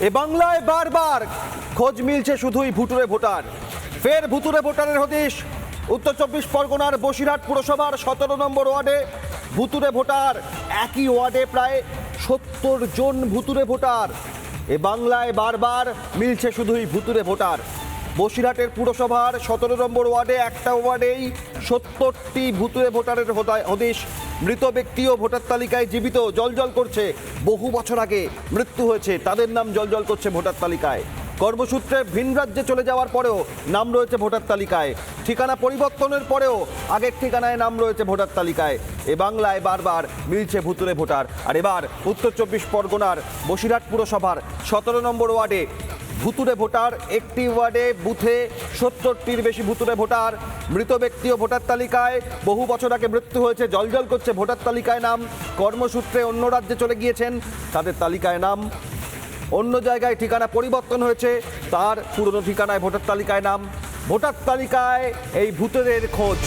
এ বাংলায় বারবার খোঁজ মিলছে শুধুই ভুতুরে ভোটার। ফের ভুতুরে ভোটারের হদিশ উত্তর 24 পরগনার বসিরহাট পুরসভার 17 নম্বর ওয়ার্ডে ভুতুরে ভোটার। একই ওয়ার্ডে প্রায় 70 জন ভুতুরে ভোটার। এ বাংলায় বারবার মিলছে শুধুই ভুতুরে ভোটার। বসিরহাটের পুরসভার 17 নম্বর ওয়ার্ডে একটা ওয়ার্ডেই 70টি ভুতুরে ভোটারের হদিশ। মৃত ব্যক্তিও ভোটার তালিকায় জীবিত, জলজল করছে। বহু বছর আগে মৃত্যু হয়েছে, তাদের নাম জলজল করছে ভোটার তালিকায়। কর্মসূত্রে ভিন রাজ্যে চলে যাওয়ার পরেও নাম রয়েছে ভোটার তালিকায়। ঠিকানা পরিবর্তনের পরেও আগের ঠিকানায় নাম রয়েছে ভোটার তালিকায়। এ বাংলায় বারবার মিলছে ভুতুরে ভোটার। আর এবার উত্তর 24 পরগনার বসিরহাট পুরসভার 17 নম্বর ওয়ার্ডে ভুতুরে ভোটার। একটি ওয়ার্ডে বুথে 70টির বেশি ভুতুরে ভোটার। মৃত ব্যক্তিও ভোটার তালিকায়, বহু বছর আগে মৃত্যু হয়েছে, জলজল করছে ভোটার তালিকায় নাম। কর্মসূত্রে অন্য রাজ্যে চলে গিয়েছেন, তাদের তালিকায় নাম। অন্য জায়গায় ঠিকানা পরিবর্তন হয়েছে, তার পুরনো ঠিকানায় ভোটার তালিকায় নাম। ভোটার তালিকায় এই ভূতেদের খোঁজ।